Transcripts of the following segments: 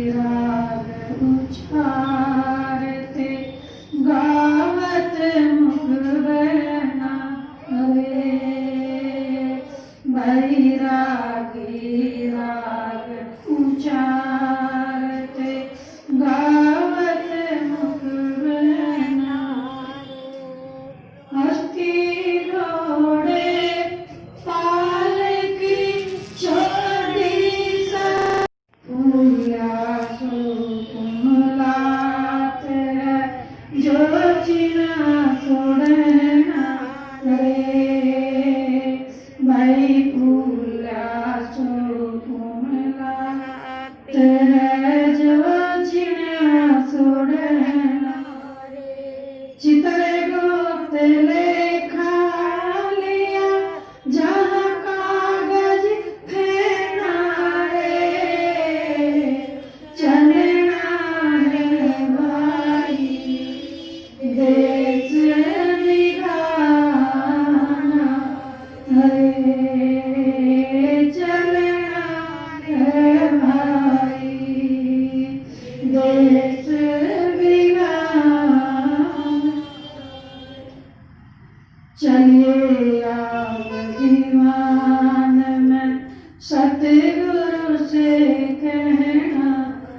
राग उचारते गावत मुखबना रे। बैरागी राग उचारते गावत मुखबना। हस्ती घोड़े पालकी चोड़ी सा फूला सो कुमलात है जो चिना छोड़ना रे। भाई फूला सो कुमलात है जो चिना छोड़ना रे। चितरे गोत लेखा लिया जहाँ कागज फेना रे। चलना है भाई देश बिगाना रे। चलना है भाई देश बिगाना। चलिए आओ दीवान में सतगुरु से कहना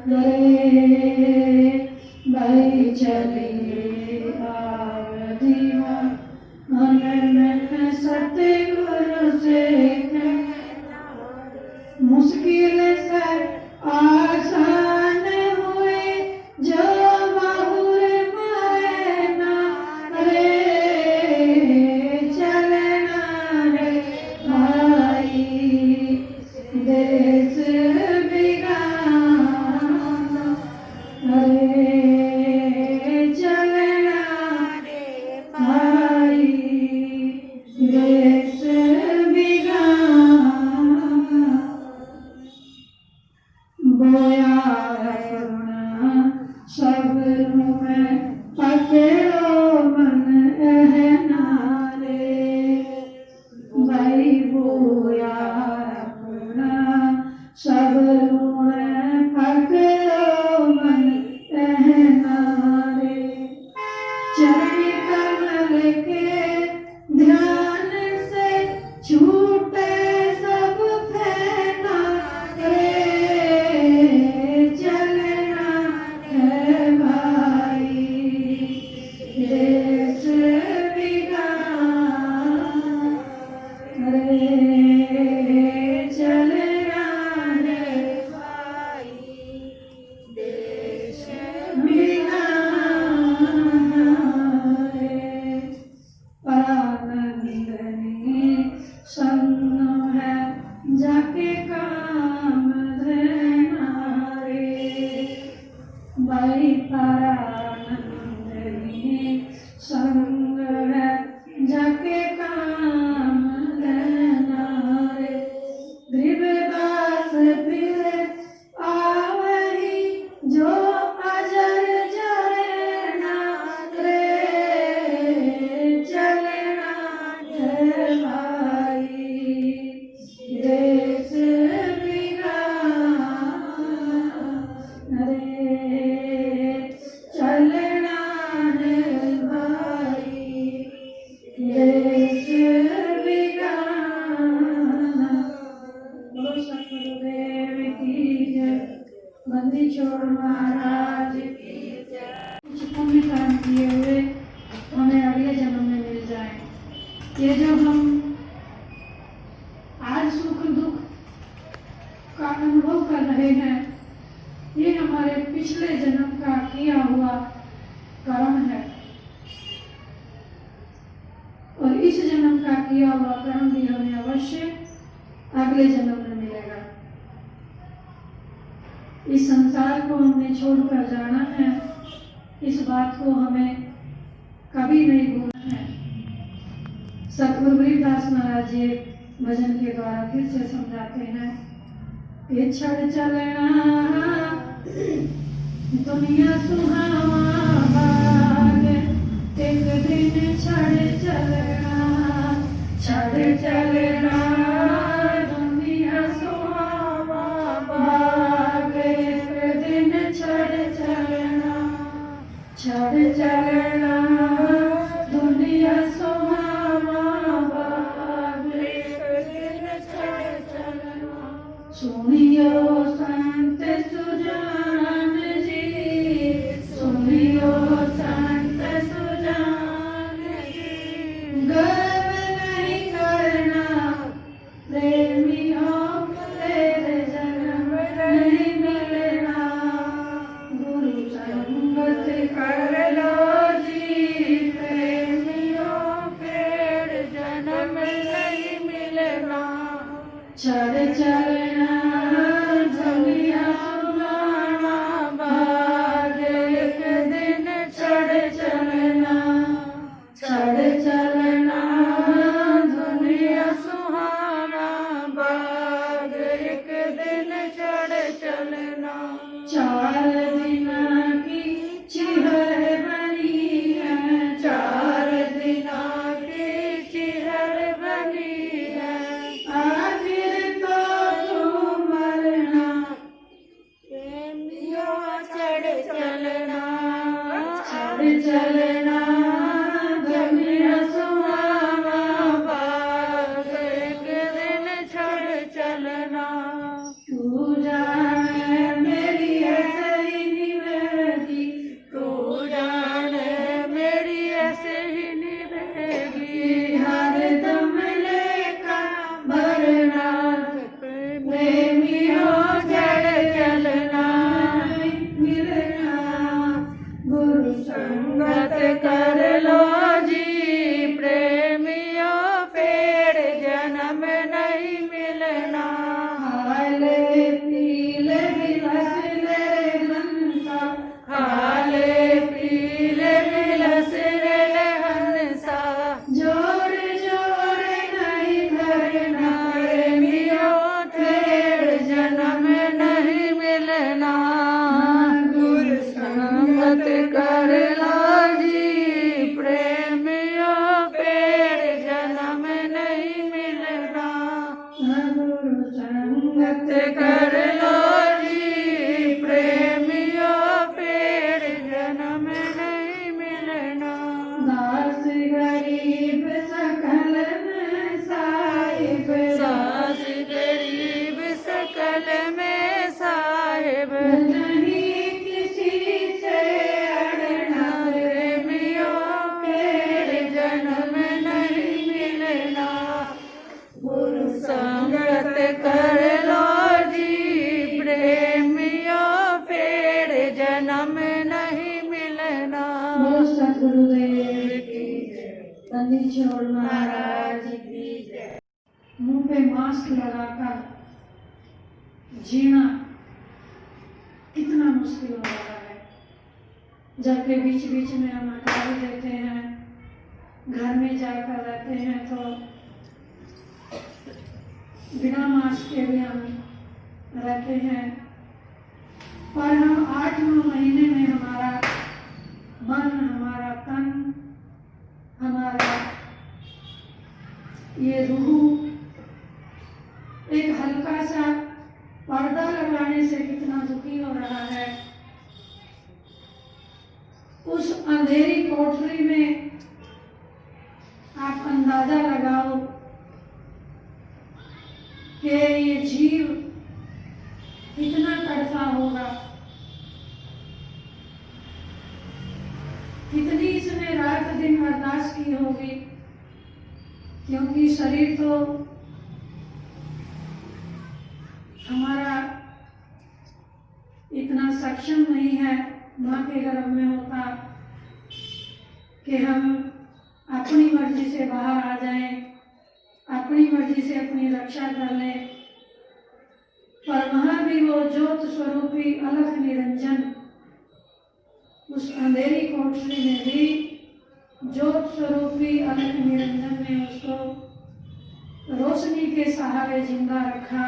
रे। भाई चलिए आओ दीवान में सतगुरु से कहना। मुश्किल से आसान हुए जो बहुर मरना रे। चलना है भाई देश बिगाना रे। चलना है भाई देश बिगाना। बोया अपना सब में पकड़ो मन रहना रे। भाई बोया अपना सब में पकड़ो मन रहना रे। चरण कमल के ध्यान से छूटे सब फेना रे। चलना है भाई देश बिगाना रे। चलना है भाई देश बिगाना रे। परानंदनी संग है जाके काम देना रे। भाई परानंदनी संग है जाके काम देना रे। गरीबदास फिर आवही जो अजर जरना रे। चलना है भाई देश बिगाना रे। चलना है भाई देश बिगाना। बोलो सतगुरुदेव की जय। बंदी छोड़ महाराज की जय। कुछ पुण्य कर्म किए हुए हमें अगले जन्म में मिल जाए। ये जो हम आज सुख दुख का अनुभव कर रहे हैं ये हमारे पिछले जन्म का किया हुआ कर्म है। और इस जन्म का किया हुआ कर्म भी हमें अवश्य अगले जन्म में मिलेगा। इस संसार को हमने छोड़कर जाना है। इस बात को हमें कभी नहीं भूलना है। सतगुरु गरीबदास महाराज जी भजन के द्वारा फिर से समझाते हैं कि छड़ चलना दुनिया सुहावा बाग। एक दिन छड़ चलना दुनिया सुहावा बाग। छड़ चलना दुनिया सुहावा बाग, एक दिन छड़ चलना। सुनियो संत सुजान जी, सुनियो संत सुजान जी, गर्व नहीं करना प्रेमियों, फिर जन्म नहीं मिलना। गुरु संगत कर लो जी प्रेमियों, फिर जन्म नहीं मिलना। चढ़ चलना दुनिया सुहाना बाग, एक दिन चढ़ चलना। चढ़ चलना दुनिया सुहाना बाग, एक दिन चढ़ चलना। 4 दिन की चिहर बनी है, 4 दिन की चिहर बनी है। आखिर तो तू मरना प्रेमियों, चढ़ चलना। चढ़ चलना दुनिया सुहाना बाग, एक दिन चढ़ चलना। तू जाने मेरी ऐसे ही निवेदी, तू जाने मेरी ऐसे ही निवेदी। हर दम लेकर भरना प्रेमियों, चढ़ चलना मिलना। गुरु संगत कर लो जी प्रेमियों, फिर जन्म नहीं मिलना। खाले पीले बिलस ले हंसा, खाले पीले बिलस ले हंसा। जोर जोर नहीं धरना प्रेमियों, फिर जन्म नहीं मिलना। गुरु संगत कर लो जी प्रेमियों, फिर जन्म नहीं मिलना। गुरु संगत कर लो जी प्रेमियों, फिर जन्म नहीं मिलना। दास गरीब सकल में साहिब, दास गरीब सकल में साहिब। नहीं किसी से अड़ना प्रेमियों, फिर जन्म नहीं मिलना। गुरु संगत कर लो जी प्रेमियों, फिर जन्म नहीं मिलना। सतगुरुदेव की जय, बंदी छोड़ महाराज की जय। मुंह पे मास्क लगाकर जीना कितना मुश्किल हो रहा है, जबकि बीच बीच में हम हटा भी देते हैं। घर में जाकर रहते हैं तो बिना मास्क के भी हम रहते हैं, पर हम 8-9 महीने में हमारा मन, हमारा तन, हमारा ये रूह एक हल्का सा पर्दा लगाने से कितना दुखी हो रहा है। उस अंधेरी कोठरी में आप अंदाजा लगाओ कि ये जीव कितना तड़फा होगा, कितनी इसने रात दिन अरदास की होगी, क्योंकि शरीर तो हमारा इतना सक्षम नहीं है माँ के गर्भ में होता कि हम अपनी मर्जी से बाहर आ जाएं, अपनी मर्जी से अपनी रक्षा कर लें। पर वहां भी वो ज्योत स्वरूपी अलख निरंजन उस अंधेरी कोठरी में भी ज्योत स्वरूपी अलख निरंजन ने उसको रोशनी के सहारे जिंदा रखा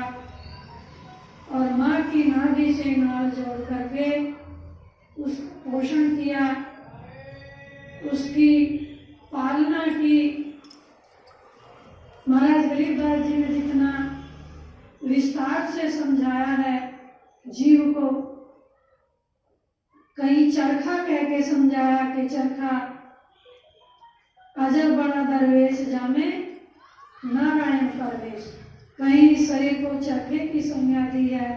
और माँ की नाभि से नाल जोड़ करके उस पोषण किया, उसकी पालना की। महाराज गरीबदास जी ने जितना विस्तार से समझाया है जीव को, कहीं चरखा कह के समझाया कि चरखा अजर बना दरवेश जामे नारायण परवेश। कहीं शरीर को चरखे की संज्ञा दी है,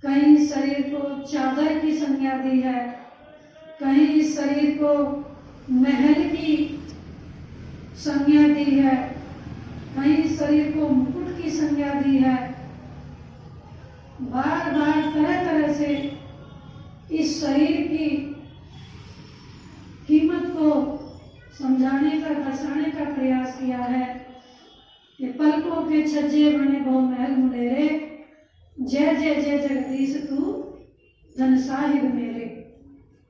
कहीं शरीर को चादर की संज्ञा दी है, कहीं शरीर को महल की संज्ञा दी है, कहीं शरीर को मुकुट की संज्ञा दी है। बार बार तरह तरह से इस शरीर की कीमत को समझाने का, दर्शाने का प्रयास किया है कि पलकों के छज्जे बने बहु महल मुंडेरे, जय जय जय जगदीश तू धन साहिब मेरे।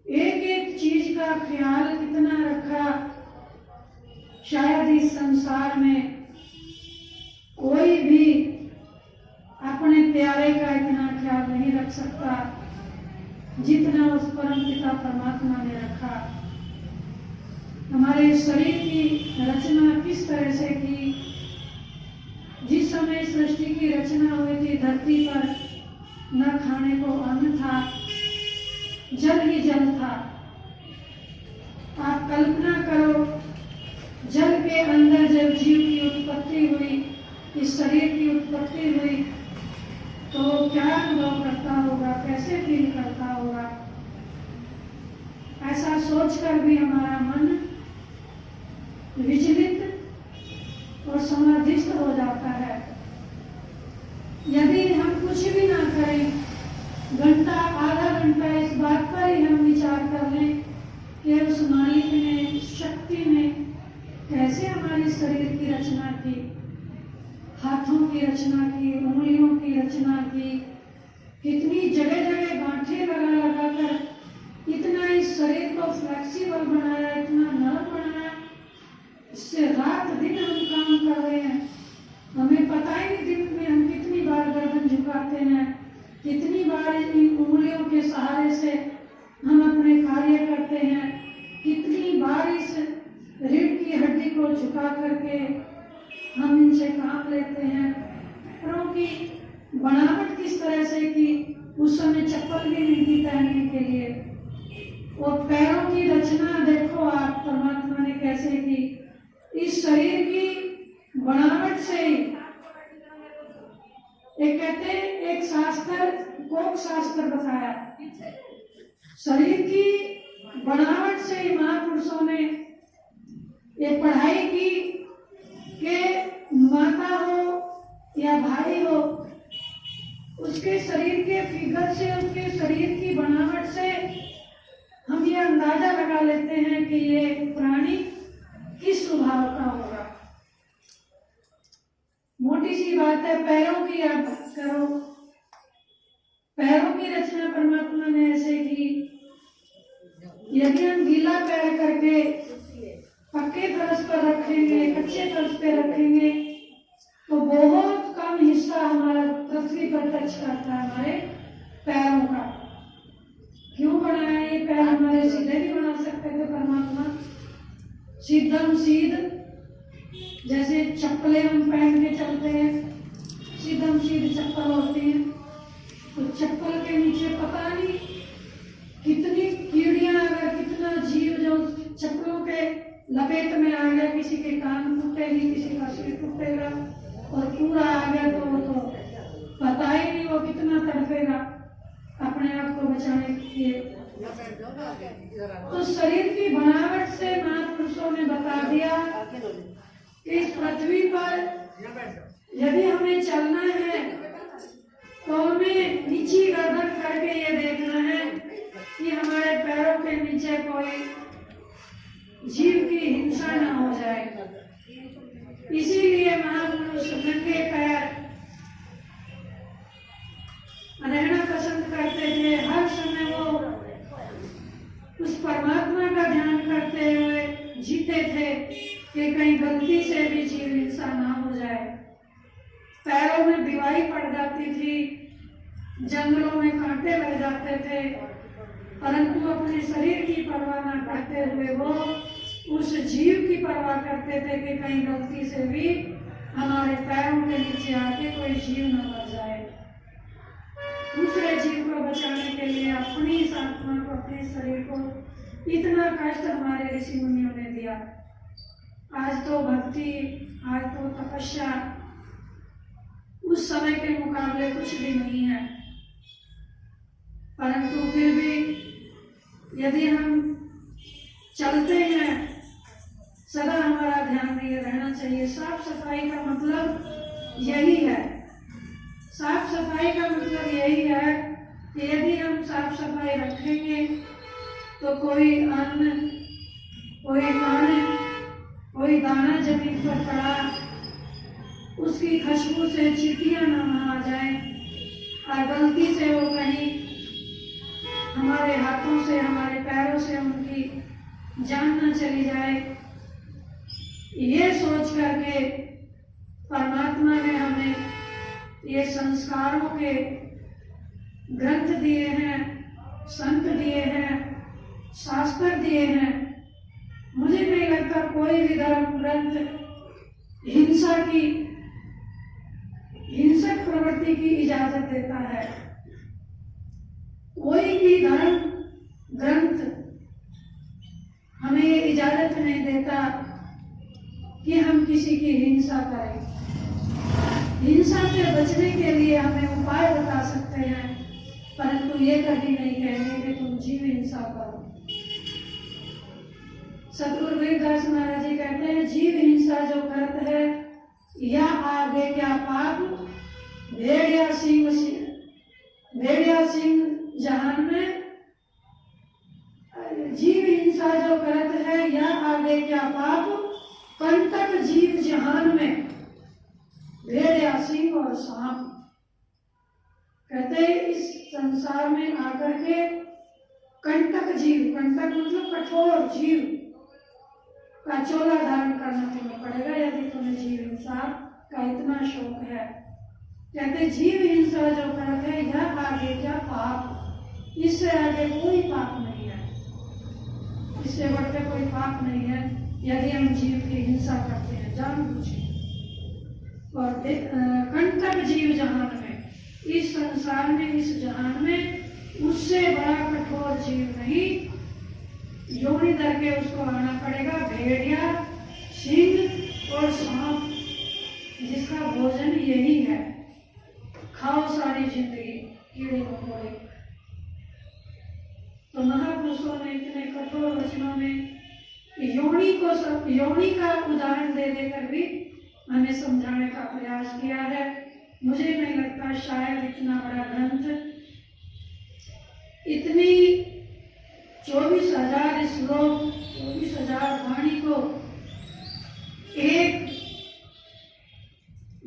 एक एक चीज का ख्याल कितना रखा, शायद इस संसार में कोई भी अपने प्यारे का इतना ख्याल नहीं रख सकता जितना उस परम पिता परमात्मा ने रखा। हमारे शरीर की रचना किस तरह से की, जिस समय सृष्टि की रचना हुई थी धरती पर न खाने को अन्न था, जल ही जल था। आप कल्पना करो, जल के अंदर जब जीव की उत्पत्ति हुई, इस शरीर की उत्पत्ति हुई, तो क्या अनुभव करता होगा, कैसे फील करता होगा। ऐसा सोचकर भी हमारा मन विचलित और समाधिस्थ हो जाता है। यदि हम कुछ भी ना करें, घंटा आधा घंटा इस बात पर ही हम विचार कर लें कि उस मालिक ने, शक्ति ने कैसे हमारे शरीर की रचना की, हाथों की रचना की, उंगलियों की रचना की, कितनी जगह जगह गांठें लगा लगा कर इतना इस शरीर को फ्लेक्सिबल बनाया, इतना नरम बनाया। इससे रात दिन हम काम कर रहे हैं, हमें पता ही नहीं दिन में हम कितनी बार गर्दन झुकाते हैं, कितनी बार इन उंगलियों के सहारे से हम अपने कार्य करते हैं, कितनी बार इस रीढ़ की हड्डी को झुका करके हम इनसे काम लेते हैं। पैरों की बनावट किस तरह से की, उस समय चप्पल भी नहीं थी पहनने के लिए। और पैरों की रचना देखो आप, परमात्मा ने कैसे की। इस शरीर की बनावट से ही एक कहते हैं, एक शास्त्र, कोक शास्त्र बताया, शरीर की बनावट से ही महापुरुषों ने ये पढ़ाई की कि माता हो या भाई हो, उसके शरीर के फिगर से, उसके शरीर की बनावट से हम ये अंदाजा लगा लेते हैं कि ये प्राणी किस स्वभाव का होगा। मोटी सी बात है, पैरों की आप बात करो, पैरों की रचना परमात्मा ने ऐसे की, यदि हम गीला पैर करके पक्के फर्श पर रखेंगे, कच्चे फर्श पे रखेंगे, तो बहुत कम हिस्सा हमारा पृथ्वी पर टच करता है हमारे पैरों का। क्यों बनाया ये पैर? हमारे सीधे नहीं बना सकते थे परमात्मा, सीधम सीध, जैसे चप्पलें हम पहन के चलते हैं, सीधम सीध चप्पल होती है, तो चप्पल के नीचे पता नहीं कितनी कीड़ियां, अगर कितना जीव जो चप्पलों के लपेट में आ गया, किसी के कान टूटेगी, किसी का सिर टूटेगा, और पूरा आ गया तो पता ही नहीं वो कितना तड़पेगा अपने आप को बचाने के लिए। तो शरीर की बनावट से महापुरुषों ने बता दिया कि इस पृथ्वी पर यदि हमें चलना है तो हमें नीची गर्दन करके ये देखना है कि हमारे पैरों के नीचे कोई जीव की हिंसा न हो जाए। इसीलिए महापुरुष नंगे पैर रहना पसंद करते थे। हर समय वो उस परमात्मा का ध्यान करते हुए जीते थे कि कहीं गलती से भी जीव हिंसा ना हो जाए। पैरों में बिवाई पड़ जाती थी, जंगलों में कांटे लग जाते थे, परंतु अपने शरीर की परवाह न करते हुए वो उस जीव की परवाह करते थे कि कहीं गलती से भी हमारे पैरों के नीचे आके कोई जीव न मर जाए, दूसरे जीव को बचाने के लिए अपनी इस आत्मा को, अपने शरीर को इतना कष्ट हमारे ऋषि मुनियों ने दिया। आज तो भक्ति, आज तो तपस्या उस समय के मुकाबले कुछ भी नहीं है। परंतु फिर भी यदि हम चलते हैं, सदा हमारा ध्यान ये रहना चाहिए। साफ सफाई का मतलब यही है, साफ सफाई का मतलब यही है कि यदि हम साफ सफाई रखेंगे तो कोई अन्न, कोई पानी, कोई दाना जमीन पर पड़ा, उसकी खुशबू से चींटियां न आ जाए और गलती से वो कहीं हमारे हाथों से, हमारे पैरों से उनकी जान न चली जाए। ये सोच करके परमात्मा ने हमें ये संस्कारों के ग्रंथ दिए हैं, संत दिए हैं, शास्त्र दिए हैं। मुझे नहीं लगता कोई भी धर्म ग्रंथ हिंसा की, हिंसक प्रवृत्ति की इजाजत देता है। कोई भी धर्म ग्रंथ हमें ये इजाजत नहीं देता कि हम किसी की हिंसा करें। हिंसा से बचने के लिए हमें उपाय बता सकते हैं, परंतु ये कभी नहीं कहेंगे कि तुम जीव हिंसा करो। सतगुरु रविदास महाराज जी कहते हैं, जीव हिंसा जो करत है या आगे क्या पाप, भेड़िया सिंह जहान में। जीव हिंसा जो करत है या आगे क्या पाप, कंटक जीव जहान में, भेड़िया सिंह और सांप। कहते इस संसार में आकर के कंटक जीव, कंटक मतलब कठोर जीव का चोला धारण करना तुम्हें पड़ेगा यदि तुम्हें जीव हिंसा का इतना शौक है। कहते जीव हिंसा जो करते हैं यह आगे क्या पाप, इससे आगे कोई पाप नहीं है, इससे बढ़कर कोई पाप नहीं है यदि हम जीव की हिंसा करते हैं जानबूझ। और कंटक जीव जहान में, इस संसार में, इस जहान में उससे बड़ा कठोर जीव नहीं। योनि धर के उसको आना पड़ेगा, भेड़िया, सिंह और सांप, जिसका भोजन यही है। खाओ सारी जिंदगी कीड़े मकोड़े। तो महापुरुषों ने इतने कठोर वचनों में योनि का उदाहरण दे देकर भी हमें समझाने का प्रयास किया है। मुझे नहीं लगता शायद इतना बड़ा ग्रंथ, इतनी 24,000 श्लोक, 24,000 वाणी को एक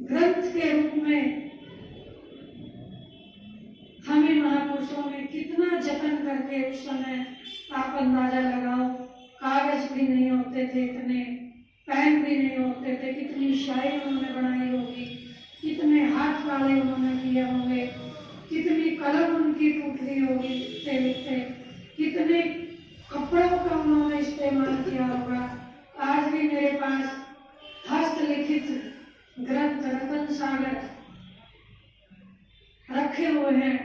ग्रंथ के रूप में हमें महापुरुषों ने कितना जतन करके, उस समय आप अंदाजा लगाओ, कागज भी नहीं होते थे इतने, पेन भी नहीं होते थे, कितनी शायरी उन्होंने बनाई होगी, कितने हाथ काले उन्होंने किए होंगे, कितनी कलम उनकी टूट गई होगी लिखते लिखते, कितने कपड़ों का उन्होंने इस्तेमाल किया होगा। आज भी मेरे पास हस्तलिखित ग्रंथ रतन सागर रखे हुए हैं,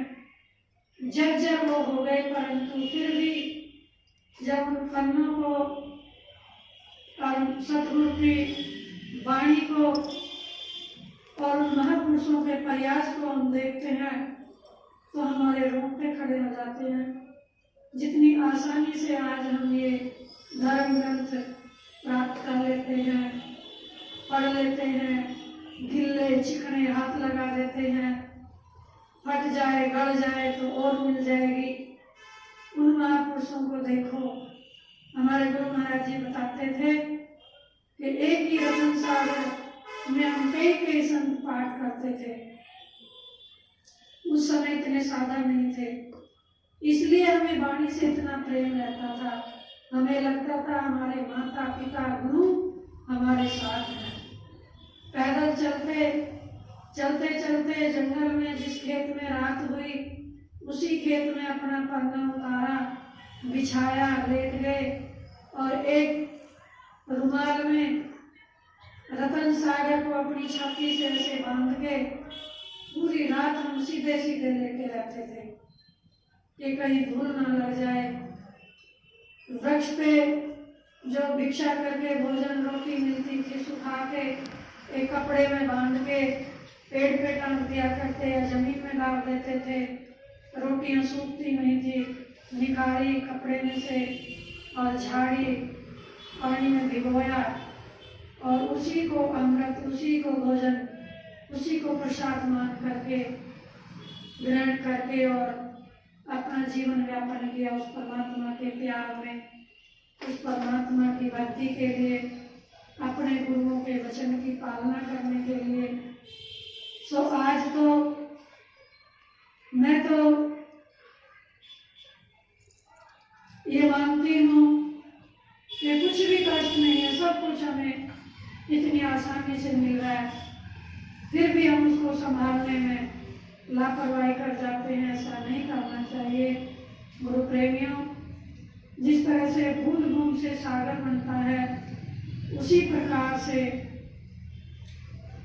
जर्जर वो हो गए, परंतु फिर भी जब उन पन्नों को और सतगुरु की वाणी को और महापुरुषों के प्रयास को हम देखते हैं तो हमारे रोंगटे खड़े हो जाते हैं। जितनी आसानी से आज हम ये धर्म ग्रंथ प्राप्त कर लेते हैं, पढ़ लेते हैं, गिल्ले चिकने हाथ लगा देते हैं, फट जाए गड़ जाए तो और मिल जाएगी। उन महापुरुषों को देखो, हमारे गुरु महाराज जी बताते थे कि एक ही रतन सागर में हम कई संत पाठ करते थे। उस समय इतने साधन नहीं थे, इसलिए हमें वाणी से इतना प्रेम रहता था। हमें लगता था हमारे माता पिता गुरु हमारे साथ हैं। पैदल चलते चलते जंगल में जिस खेत में रात हुई, उसी खेत में अपना पन्ना उतारा, बिछाया, लेट गए और एक रुमाल में रतन सागर को अपनी छाती से ऐसे बांध के पूरी रात हम सीधे सीधे लेटे रहते थे। कि कहीं धूल ना लग जाए। वृक्ष पे जो भिक्षा करके भोजन रोटी मिलती थी, सुखा के एक कपड़े में बांध के पेड़ पे टांग दिया करते या जमीन में डाल देते थे। रोटियां सूखती नहीं थी, निकाली कपड़े में से और झाड़ी पानी में भिगोया और उसी को अमृत, उसी को भोजन, उसी को प्रसाद मान करके ग्रहण करके और अपना जीवन व्यापन किया उस परमात्मा के प्यार में, उस परमात्मा की भक्ति के लिए, अपने गुरुओं के वचन की पालना करने के लिए। सो आज तो मैं तो ये मानती हूँ कि कुछ भी कष्ट नहीं है, सब कुछ हमें इतनी आसानी से मिल रहा है, फिर भी हम उसको संभालने में लापरवाही कर जाते हैं। ऐसा नहीं करना चाहिए गुरु प्रेमियों। जिस तरह से बूंद बूंद से सागर बनता है, उसी प्रकार से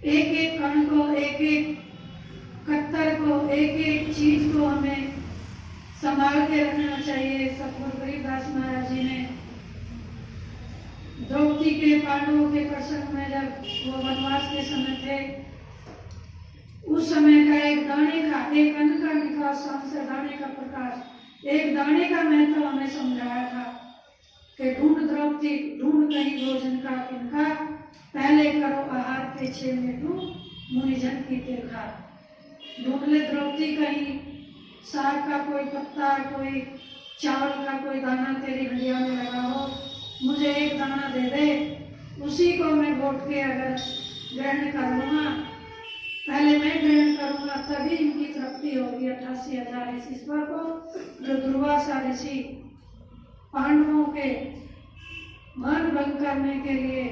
एक एक कण को, एक एक कत्तर को, एक एक चीज को हमें संभाल के रखना चाहिए। सतगुरु गरीबदास महाराज जी ने द्रौपदी के, पांडवों के प्रसंग में जब वो वनवास के समय थे, उस समय का एक दाने का, एक अन्न का निकास, से दाने का प्रकाश, एक दाने का महत्व हमें समझाया था कि ढूंढ द्रौपदी, ढूंढ कहीं भोजन का इनका, पहले करो आहार के 6 मिनटू मुनिजन की तिरखा। ढूंढ ले द्रौपदी कहीं साग का कोई पत्ता, कोई चावल का कोई दाना तेरी हंडिया में लगा हो, मुझे एक दाना दे दे, उसी को मैं घोट के अगर ग्रहण कर लूँगा, पहले मैं ग्रहण करूँगा, तभी इनकी तृप्ति होगी। 88,000 इस ईश्वर को जो दुर्वासा ऋषि पांडवों के मन भंग करने के लिए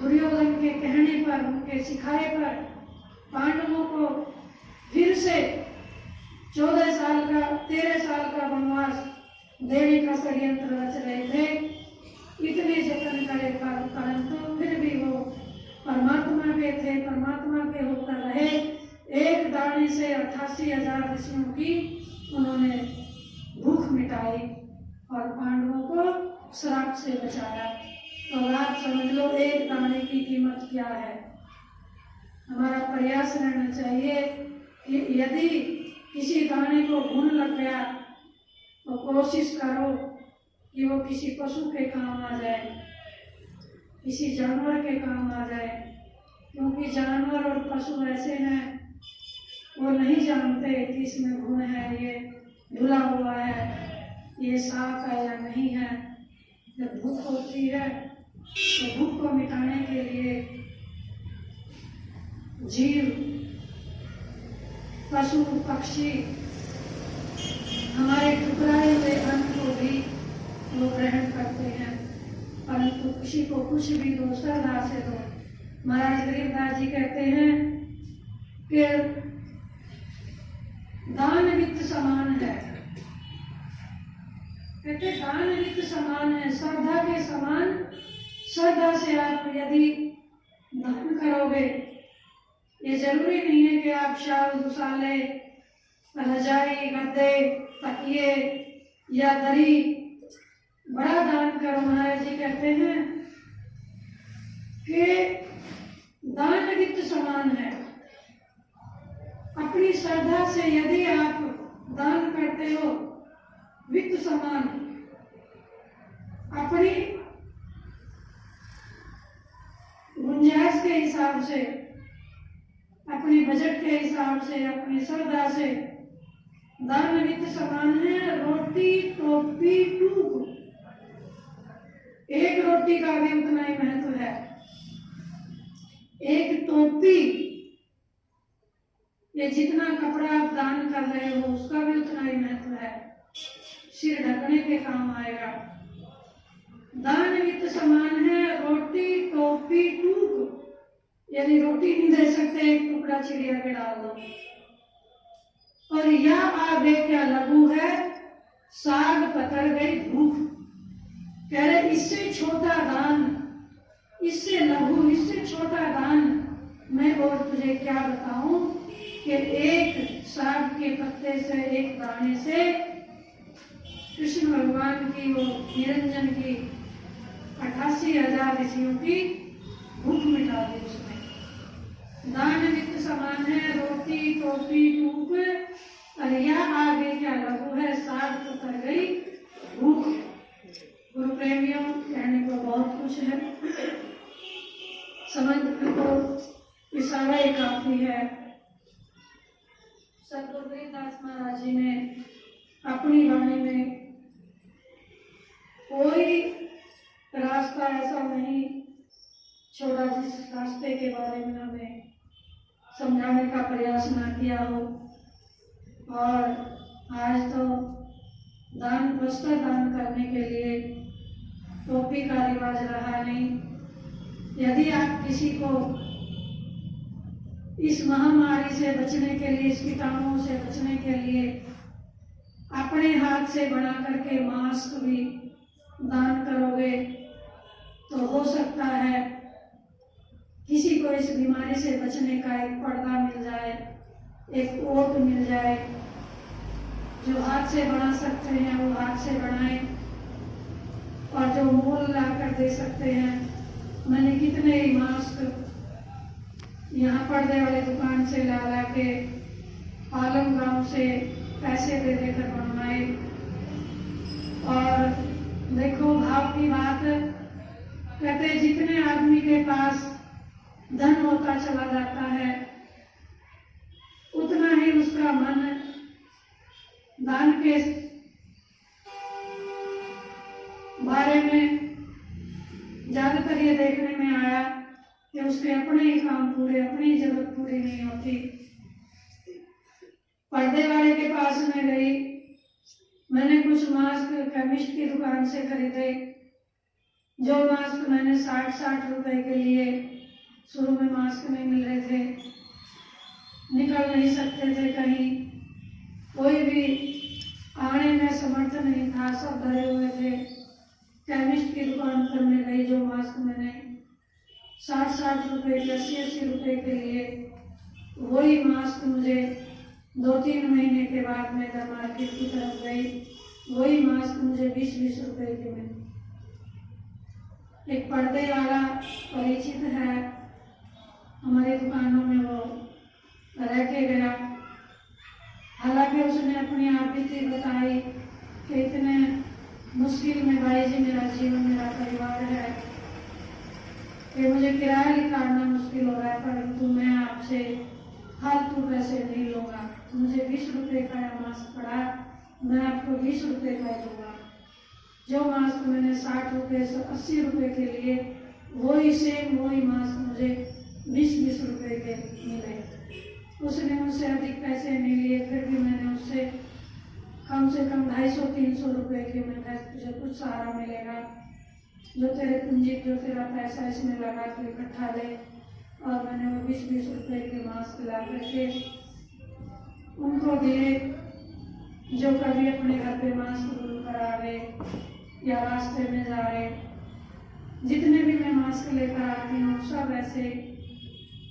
दुर्योधन के कहने पर, उनके सिखाए पर पांडवों को फिर से 14 साल का, 13 साल का वनवास देने का षड्यंत्र रच रहे थे। इतने जतन करे परंतु फिर भी वो परमात्मा के थे, परमात्मा के होकर रहे। एक दाने से 88,000 ऋषियों की उन्होंने भूख मिटाई और पांडवों को श्राप से बचाया। तो आप समझ लो एक दाने की कीमत क्या है। हमारा प्रयास रहना चाहिए कि यदि किसी दाने को घुन लग गया तो कोशिश करो कि वो किसी पशु के काम आ जाए, किसी जानवर के काम आ जाए, क्योंकि जानवर और पशु ऐसे हैं, वो नहीं जानते कि इसमें घुन है, ये धुला हुआ है, ये साफ है या नहीं है। जब भूख होती है तो भूख को मिटाने के लिए जीव, पशु, पक्षी हमारे ठुकराए हुए अन्न को भी वो ग्रहण करते हैं, परंतु किसी को कुछ भी दो, श्रद्धा से दो। महाराज गरीबदास जी कहते हैं कि दान वित्त समान है, कहते दान वित्त समान है, श्रद्धा के समान। श्रद्धा से आप यदि दान करोगे, ये जरूरी नहीं है कि आप शाल, दुसाले, रजाई, गद्दे, तकिए या दरी बड़ा दान करो। महाराज जी कहते हैं कि दान वित्त समान है। अपनी श्रद्धा से यदि आप दान करते हो, वित्त समान, अपनी गुंजाइश के हिसाब से, अपने बजट के हिसाब से, अपनी श्रद्धा से दान वित्त समान है। रोटी, टोपी, टूक, एक रोटी का भी उतना ही महत्व है। एक टोपी, ये जितना कपड़ा आप दान कर रहे हो उसका भी उतना ही महत्व है, सिर ढकने के काम आएगा। दान वित्त समान है। रोटी, टोपी, टूक, यदि रोटी नहीं दे सकते, एक टुकड़ा चिड़िया के डाल दो। और या आगे क्या लघु है, साग पतर गई भूख, कह रहे इससे छोटा दान, इससे लघु, इससे छोटा दान मैं और तुझे क्या बताऊं कि एक साग के पत्ते से, एक दाने से कृष्ण भगवान की वो निरंजन की 88,000 ऋषियों की भूख मिटा दी उसने। दान वित्त समान है, रोटी टोपी टूप, अरिया आगे क्या लघु है, साग तो कर गई भूख। गुरु प्रेमियों, कहने को बहुत कुछ है, समझने को इशारा ही काफी है। सतगुरु रविदास महाराज जी ने अपनी वाणी में कोई रास्ता ऐसा नहीं छोड़ा जिस रास्ते के बारे में हमें समझाने का प्रयास न किया हो। और आज तो दान, वस्त्र दान करने के लिए टोपी का रिवाज रहा नहीं। यदि आप किसी को इस महामारी से बचने के लिए, इस कीटाणुओं से बचने के लिए अपने हाथ से बना करके मास्क भी दान करोगे तो हो सकता है किसी को इस बीमारी से बचने का एक पर्दा मिल जाए, एक ओट मिल जाए। जो हाथ से बना सकते हैं वो हाथ से बनाएं, और जो मूल ला कर दे सकते हैं, मैंने कितने ही मास्क यहाँ पर्दे वाले दुकान से ला के आलम गांव से पैसे दे देकर बनवाए। और देखो भाव की बात, कहते जितने आदमी के पास धन होता चला जाता है उतना ही उसका मन दान के बारे में ज्यादातर ये देखने में आया कि उसके अपने ही काम पूरे, अपनी जरूरत पूरी नहीं होती। पर्दे वाले के पास में गई, मैंने कुछ मास्क केमिस्ट की दुकान से खरीदे। जो मास्क मैंने 60-60 रुपए के लिए, शुरू में मास्क नहीं मिल रहे थे, निकल नहीं सकते थे कहीं, कोई भी आने में समर्थ नहीं था, सब धरे हुए थे। केमिस्ट की दुकान पर मैं गई, जो मास्क मैंने 60-60 रुपए के, 80-80 रुपए के लिए, वही मास्क मुझे 2-3 महीने के बाद में जब मार्केट की तरफ गई, वही मास्क मुझे 20-20 रुपए के मिले। एक पर्दे वाला परिचित है, हमारी दुकानों में वो रह के गया। हालांकि उसने अपनी आपबीती बताई कि इतने मुश्किल में भाई जी मेरा जीवन, मेरा परिवार है कि मुझे किराया निकालना मुश्किल हो रहा है, परंतु मैं आपसे फालतू पैसे नहीं लूंगा। मुझे 20 रुपए का मास्क पड़ा, मैं आपको 20 रुपए का दूंगा। जो मास्क मैंने 60 रुपए से 80 रुपए के लिए, वही सेम वही मास्क मुझे 20-20 रुपए के मिले। उसने मुझसे अधिक पैसे नहीं लिए, फिर भी मैंने उससे कम से कम 250-300 रुपए के, मैं तुझे कुछ सहारा मिलेगा, जो तेरे पूंजी, जो तेरा पैसा इसमें लगा तो इकट्ठा ले। और मैंने वो 20-20 रुपए के मास्क ला करके उनको दिए, जो कभी अपने घर पे मास्क कर आ गए या रास्ते में जा रहे। जितने भी मैं मास्क लेकर आती हूँ सब ऐसे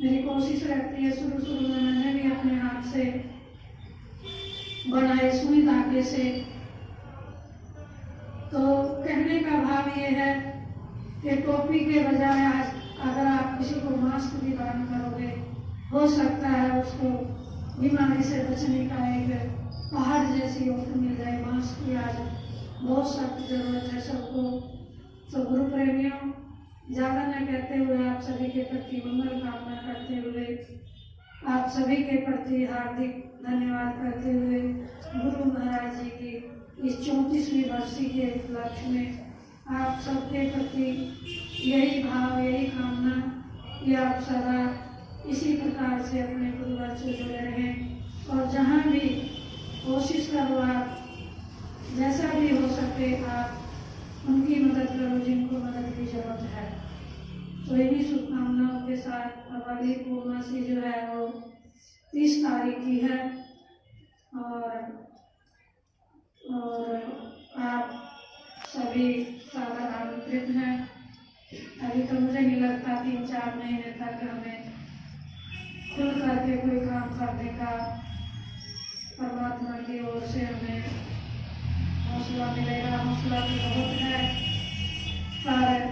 मेरी कोशिश रहती है। शुरू में मैंने भी अपने हाथ से बनाए सुई धागे से। तो कहने का भाव ये है कि टोपी के बजाय आज अगर आप किसी को मास्क भी दान करोगे, हो सकता है उसको बीमारी से बचने का एक पहाड़ जैसी ओट मिल जाए। मास्क की आज बहुत सख्त जरूरत है सबको। तो गुरु प्रेमियों, ज्यादा न कहते हुए आप सभी के प्रति मंगल कामना करते हुए, आप सभी के प्रति हार्दिक धन्यवाद करते हुए, गुरु महाराज जी की इस 34वीं वर्षी के उपलक्ष्य में आप सबके प्रति यही भाव, यही कामना कि आप सदा इसी प्रकार से अपने गुरुवर से जुड़े रहें। और जहाँ भी कोशिश करो, आप जैसा भी हो सके आप उनकी मदद करो जिनको मदद की जरूरत है। तो इन्हीं शुभकामनाओं के साथ अब अगली पूर्णमासी जो है वो 30 तारीख की है। और आप सभी सागर आमंत्रित हैं। अभी तो मुझे नहीं लगता 3-4 महीने तक हमें खुल करके कोई काम करने का परमात्मा की ओर से हमें हौसला मिलेगा। हौसला भी बहुत है, पर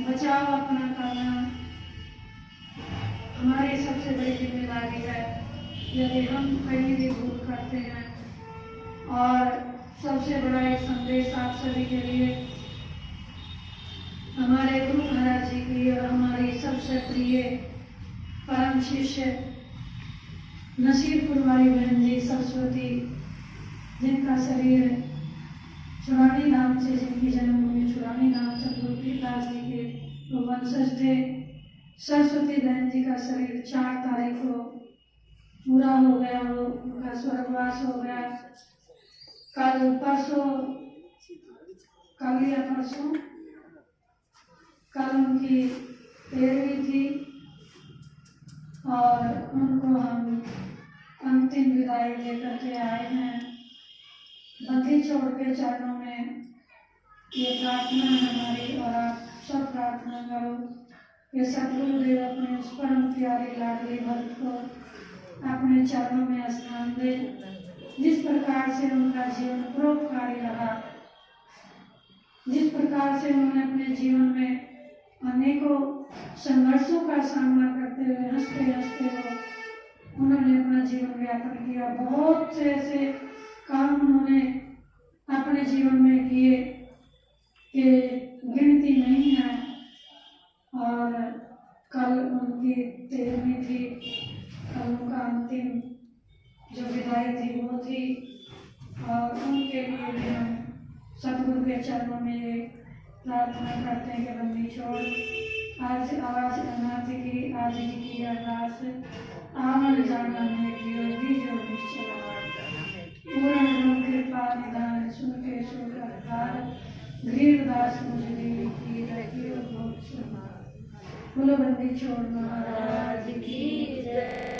बचाव अपना करना हमारी सबसे बड़ी जिम्मेदारी है। यदि हम कहीं भी भूल करते हैं, और सबसे बड़ा एक संदेश आप सभी के लिए, हमारे गुरु महाराज जी की और हमारी सबसे प्रिय परम शिष्य नसीबपुर वाली बहन जी सरस्वती, जिनका शरीर चुरानी धाम से, जिनकी जन्मभूमि चुरानी धाम सतगुरु दास जी के वो वंशज थे। सरस्वती बहन जी का शरीर 4 तारीख को पूरा हो गया, वो उनका स्वर्गवास हो गया। कल परसों, कल या परसों, कल उनकी 13वीं थी और उनको हम अंतिम विदाई लेकर के आए हैं। बंदी छोड़ के चरणों में ये प्रार्थना है हमारी, और आप सब प्रार्थना करो कि सतगुरुदेव अपने उस परम प्यारे लाडली भक्त को अपने चरणों में स्थान दे। जिस प्रकार से उनका जीवन परोपकारी रहा, जिस प्रकार से उन्होंने अपने जीवन में अनेकों संघर्षों का सामना करते हुए हंसते हंसते वो उन्होंने अपना जीवन व्यापन किया। बहुत से ऐसे काम उन्होंने अपने जीवन में किए कि गिनती नहीं है। और कल उनकी 13वीं थी, कल उनका अंतिम जो विदाई थी वो थी, और उनके लिए भी हम सतगुरु के चरणों में प्रार्थना करते हैं कि बंदी छोड़ आज आवाज अनाथ की आज की अरदास आवन जाना में की होगी जो निश्चल पूर्ण ब्रह्म कृपा निदान सुन के सुख अवतार गरीबदास मुझे की रखी बहुत सुना। बोलो बंदी छोड़ महाराज की जय।